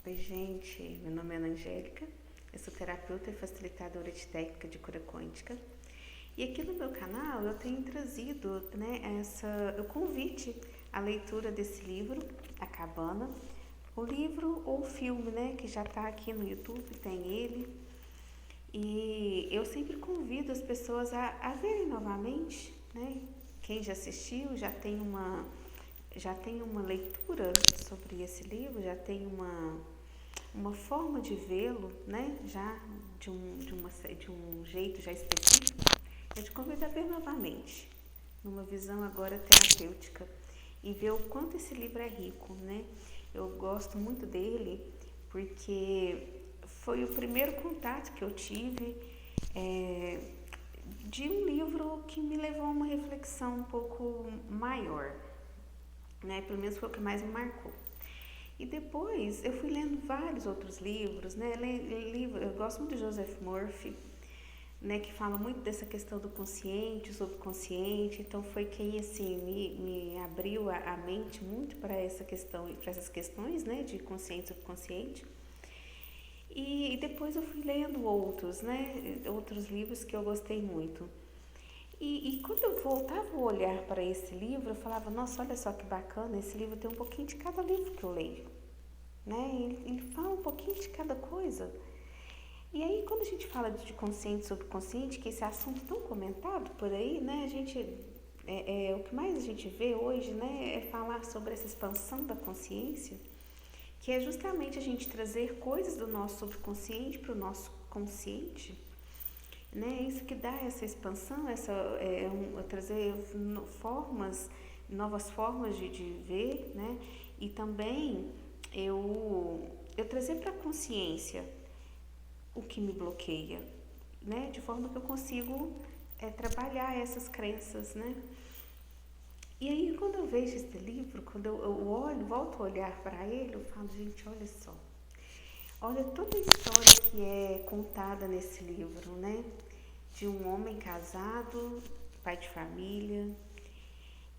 Oi, gente. Meu nome é Ana Angélica. Eu sou terapeuta e facilitadora de técnica de cura quântica. E aqui no meu canal eu tenho trazido, o convite à leitura desse livro, A Cabana. O livro ou o filme, que já está aqui no YouTube, tem ele. E eu sempre convido as pessoas a verem novamente, né? Quem já assistiu já tem uma leitura sobre esse livro, já tem uma forma de vê-lo, né? Já de um jeito já específico. Eu te convido a ver novamente, numa visão agora terapêutica, e ver o quanto esse livro é rico, né? Eu gosto muito dele porque foi o primeiro contato que eu tive de um livro que me levou a uma reflexão um pouco maior, né? Pelo menos foi o que mais me marcou. E depois eu fui lendo vários outros livros, né? Eu gosto muito de Joseph Murphy, né? Que fala muito dessa questão do consciente, subconsciente. Então foi quem assim me abriu a mente muito para essa questão, para essas questões, né? De consciente e subconsciente. E depois eu fui lendo outros, né? Outros livros que eu gostei muito. E quando eu voltava o olhar para esse livro, eu falava, nossa, olha só que bacana, esse livro tem um pouquinho de cada livro que eu leio, né? Ele fala um pouquinho de cada coisa. E aí, quando a gente fala de consciente e subconsciente, que esse assunto tão comentado por aí, né? O que mais a gente vê hoje, né? É falar sobre essa expansão da consciência, que é justamente a gente trazer coisas do nosso subconsciente para o nosso consciente, né? Isso que dá essa expansão, trazer novas formas de ver, né? E também eu trazer para a consciência o que me bloqueia, né? De forma que eu consigo trabalhar essas crenças, né? E aí, quando eu vejo esse livro, quando eu olho, volto a olhar para ele, eu falo, gente, olha só. Olha toda a história que é contada nesse livro, né? De um homem casado, pai de família,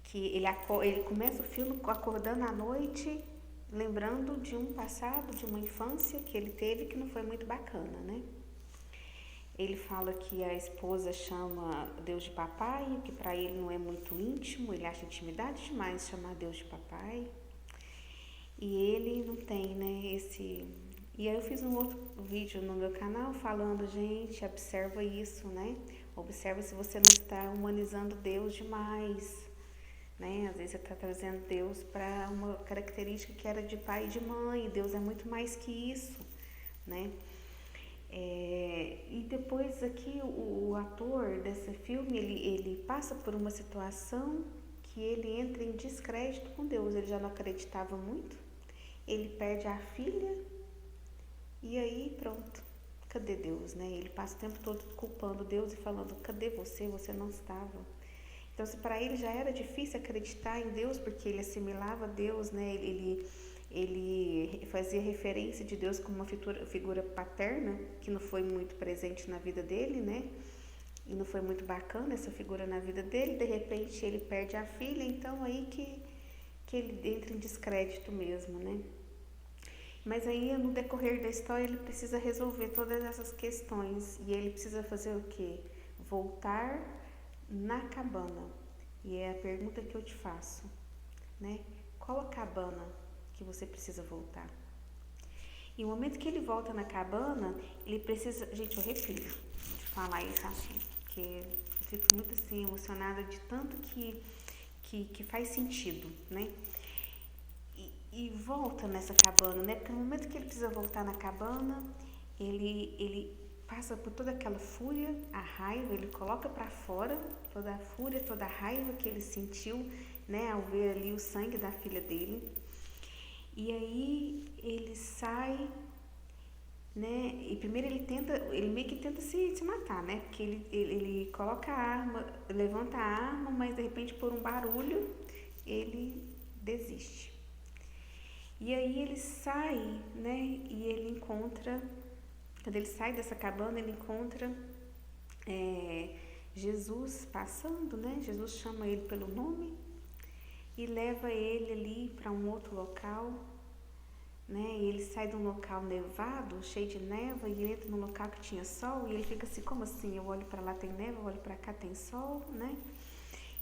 que ele começa o filme acordando à noite, lembrando de um passado, de uma infância que ele teve que não foi muito bacana, né? Ele fala que a esposa chama Deus de papai, o que para ele não é muito íntimo, ele acha intimidade demais chamar Deus de papai. E ele não tem, né, esse... E aí eu fiz um outro vídeo no meu canal falando, gente, observa isso, né? Observa se você não está humanizando Deus demais, né? Às vezes você está trazendo Deus para uma característica que era de pai e de mãe. Deus é muito mais que isso, né? E depois aqui o ator desse filme, ele passa por uma situação que ele entra em descrédito com Deus. Ele já não acreditava muito. Ele perde a filha e aí pronto, cadê Deus, né? Ele passa o tempo todo culpando Deus e falando, cadê você? Você não estava. Então, se para ele já era difícil acreditar em Deus, porque ele assimilava Deus, né? Ele fazia referência de Deus como uma figura paterna, que não foi muito presente na vida dele, né? E não foi muito bacana essa figura na vida dele. De repente, ele perde a filha, então aí que ele entra em descrédito mesmo, né? Mas aí, no decorrer da história, ele precisa resolver todas essas questões. E ele precisa fazer o quê? Voltar na cabana. E é a pergunta que eu te faço, né? Qual a cabana que você precisa voltar? E no momento que ele volta na cabana, ele precisa... Gente, eu arrepio de falar isso assim, porque eu fico muito assim, emocionada de tanto que faz sentido, né? E volta nessa cabana, né? Porque no momento que ele precisa voltar na cabana, ele passa por toda aquela fúria, a raiva, ele coloca para fora toda a fúria, toda a raiva que ele sentiu, né? Ao ver ali o sangue da filha dele. E aí ele sai, né? E primeiro ele meio que tenta se matar, né? Porque ele coloca a arma, levanta a arma, mas de repente por um barulho ele desiste. E aí ele sai, né? E ele encontra, quando ele sai dessa cabana, ele encontra Jesus passando, né? Jesus chama ele pelo nome e leva ele ali para um outro local, né? ele sai de um local nevado, cheio de neva, e ele entra num local que tinha sol, e ele fica assim, como assim? Eu olho para lá tem neva, eu olho para cá tem sol, né?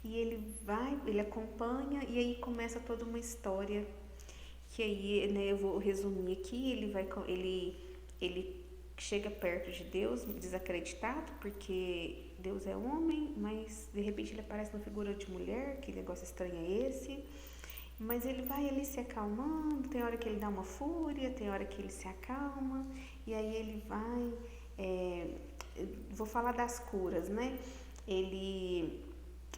E ele vai, ele acompanha, e aí começa toda uma história, que aí, né, eu vou resumir aqui, ele chega perto de Deus, desacreditado, porque Deus é homem, mas de repente ele aparece na figura de mulher, que negócio estranho é esse? Mas ele vai ali se acalmando, tem hora que ele dá uma fúria, tem hora que ele se acalma, e aí ele vai, vou falar das curas, né?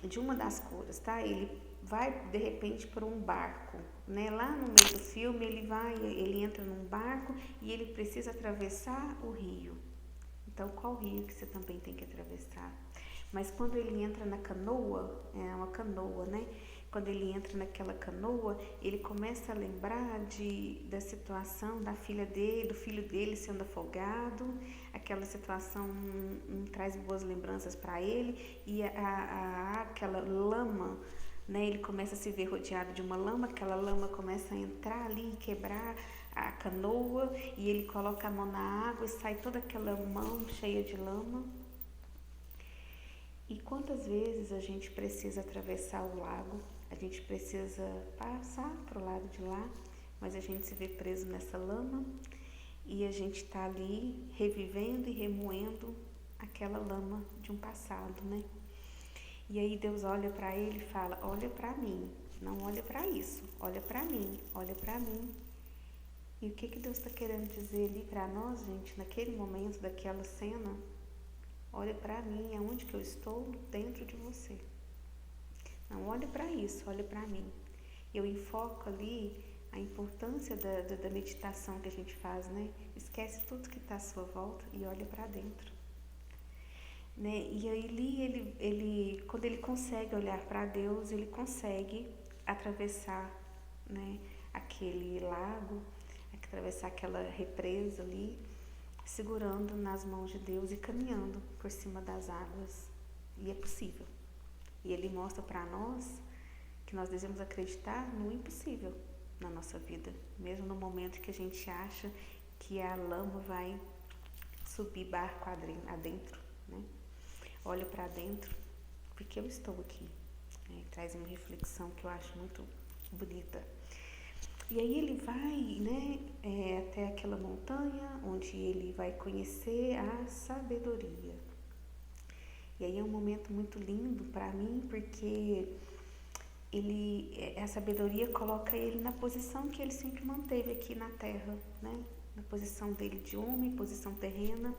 De uma das curas, tá? Ele vai de repente para um barco, né? Lá no meio do filme ele entra num barco e ele precisa atravessar o rio. Então, qual rio que você também tem que atravessar? Mas quando ele entra na canoa, é uma canoa, né? Quando ele entra naquela canoa, ele começa a lembrar da situação da filha dele, do filho dele sendo afogado. Aquela situação não traz boas lembranças para ele. E aquela lama, né? Ele começa a se ver rodeado de uma lama, aquela lama começa a entrar ali e quebrar a canoa, e ele coloca a mão na água e sai toda aquela mão cheia de lama. E quantas vezes a gente precisa atravessar o lago, a gente precisa passar para o lado de lá, mas a gente se vê preso nessa lama e a gente está ali revivendo e remoendo aquela lama de um passado, né? E aí Deus olha para ele e fala, olha para mim, não olha para isso, olha para mim, olha para mim. E o que Deus está querendo dizer ali para nós, gente, naquele momento, daquela cena? Olha para mim, aonde que eu estou? Dentro de você. Não olha para isso, olha para mim. Eu enfoco ali a importância da meditação que a gente faz, né? Esquece tudo que está à sua volta e olha para dentro. Né? E aí ele, quando ele consegue olhar para Deus, ele consegue atravessar, né, aquele lago, atravessar aquela represa ali, segurando nas mãos de Deus e caminhando por cima das águas. E é possível. E ele mostra para nós que nós devemos acreditar no impossível na nossa vida, mesmo no momento que a gente acha que a lama vai subir barco adentro, né? Olha para dentro, porque eu estou aqui. Né? Traz uma reflexão que eu acho muito bonita. E aí ele vai, né, até aquela montanha onde ele vai conhecer a sabedoria. E aí é um momento muito lindo para mim, porque a sabedoria coloca ele na posição que ele sempre manteve aqui na Terra, né? Na posição dele de homem, posição terrena.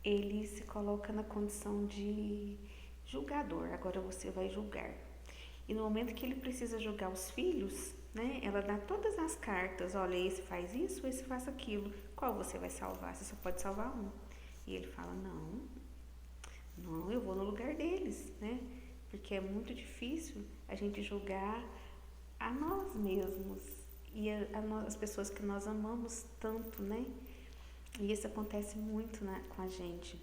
Ele se coloca na condição de julgador. Agora você vai julgar. E no momento que ele precisa julgar os filhos, né, ela dá todas as cartas. Olha, esse faz isso, esse faz aquilo. Qual você vai salvar? Você só pode salvar um. E ele fala, não, eu vou no lugar deles, né? Porque é muito difícil a gente julgar a nós mesmos e as pessoas que nós amamos tanto, né? E isso acontece muito com a gente.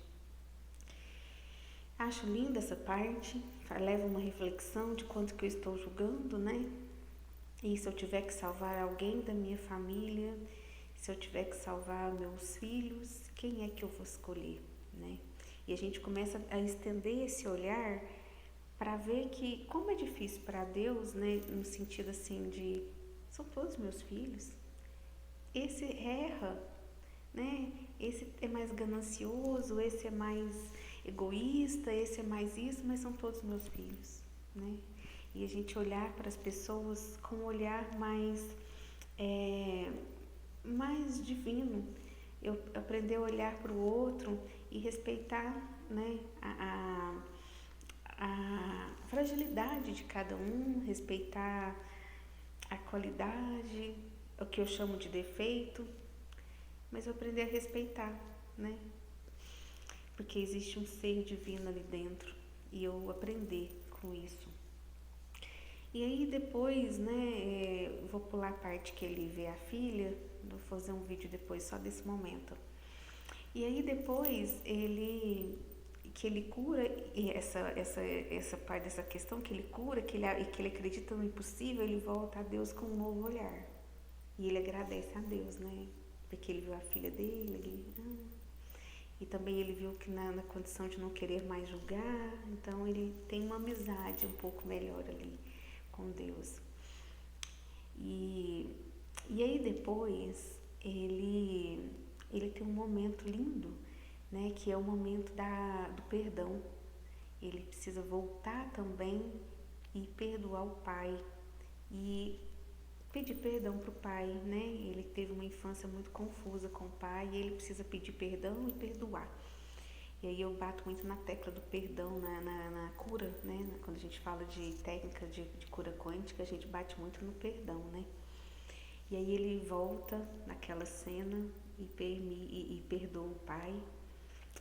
Acho linda essa parte, leva uma reflexão de quanto que eu estou julgando, né? E se eu tiver que salvar alguém da minha família, se eu tiver que salvar meus filhos, quem é que eu vou escolher, né? E a gente começa a estender esse olhar para ver que como é difícil para Deus, né? No sentido assim de, são todos meus filhos. Esse erra, né? Esse é mais ganancioso, esse é mais egoísta, esse é mais isso, mas são todos meus filhos, né? E a gente olhar para as pessoas com um olhar mais divino. Eu aprender a olhar para o outro e respeitar, né, a fragilidade de cada um, respeitar a qualidade, o que eu chamo de defeito, mas eu aprender a respeitar, né? Porque existe um ser divino ali dentro e eu aprender com isso. E aí depois, né, vou pular a parte que ele vê a filha, vou fazer um vídeo depois só desse momento. E aí depois que ele cura, e essa parte dessa questão que ele cura, que ele acredita no impossível, ele volta a Deus com um novo olhar, E ele agradece a Deus, né? Porque ele viu a filha dele, e também ele viu que na condição de não querer mais julgar, então ele tem uma amizade um pouco melhor ali com Deus. E aí depois ele tem um momento lindo, né? Que é o momento do perdão. Ele precisa voltar também e perdoar o pai e pedir perdão para o pai, né? Ele teve uma infância muito confusa com o pai e ele precisa pedir perdão e perdoar. E aí eu bato muito na tecla do perdão na cura, né? Quando a gente fala de técnica de cura quântica, a gente bate muito no perdão, né? E aí ele volta naquela cena e perdoa o pai.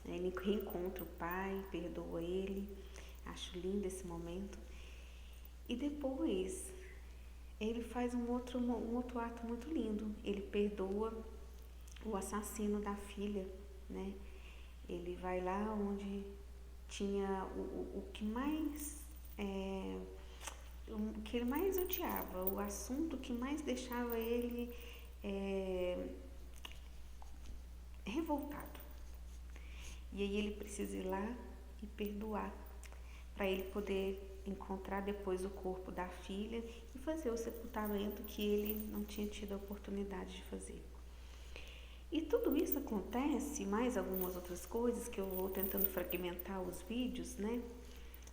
Ele reencontra o pai, perdoa ele. Acho lindo esse momento. E depois ele faz um outro ato muito lindo. Ele perdoa o assassino da filha, né? Ele vai lá onde tinha o que mais o que ele mais odiava, o assunto que mais deixava ele revoltado. E aí ele precisa ir lá e perdoar, para ele poder encontrar depois o corpo da filha e fazer o sepultamento que ele não tinha tido a oportunidade de fazer. E tudo isso acontece, mais algumas outras coisas que eu vou tentando fragmentar os vídeos, né?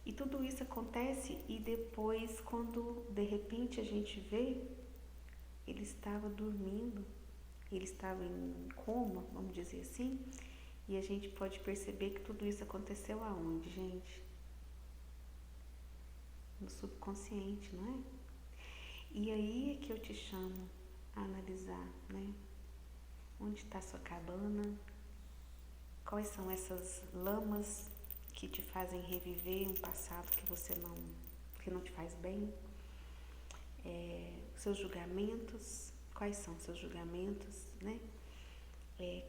E tudo isso acontece e depois, quando de repente a gente vê, ele estava dormindo, ele estava em coma, vamos dizer assim, e a gente pode perceber que tudo isso aconteceu aonde, gente? No subconsciente, não é? E aí é que eu te chamo a analisar, né? Onde está sua cabana? Quais são essas lamas que te fazem reviver um passado que não te faz bem? Seus julgamentos, quais são seus julgamentos, né?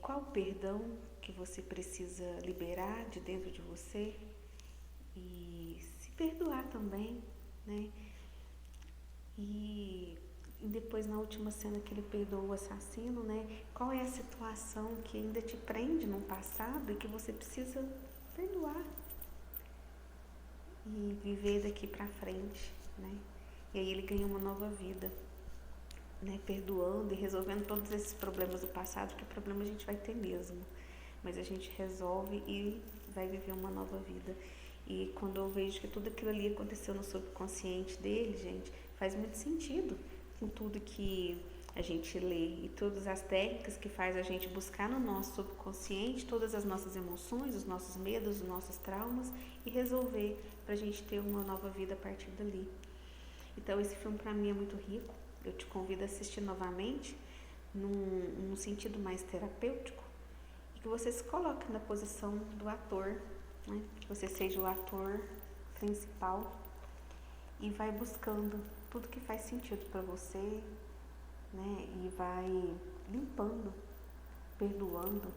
Qual o perdão que você precisa liberar de dentro de você e se perdoar também, né? E depois, na última cena que ele perdoa o assassino, né? Qual é a situação que ainda te prende no passado e que você precisa perdoar e viver daqui pra frente, né? E aí ele ganha uma nova vida, né? Perdoando e resolvendo todos esses problemas do passado, que problema a gente vai ter mesmo, mas a gente resolve e vai viver uma nova vida. E quando eu vejo que tudo aquilo ali aconteceu no subconsciente dele, gente, faz muito sentido com tudo que a gente lê e todas as técnicas que faz a gente buscar no nosso subconsciente todas as nossas emoções, os nossos medos, os nossos traumas e resolver pra gente ter uma nova vida a partir dali. Então esse filme pra mim é muito rico, eu te convido a assistir novamente num sentido mais terapêutico e que você se coloque na posição do ator, né? Que você seja o ator principal e vai buscando tudo que faz sentido para você, né? E vai limpando, perdoando,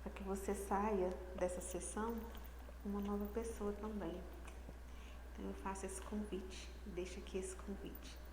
para que você saia dessa sessão uma nova pessoa também. Então eu faço esse convite, deixo aqui esse convite.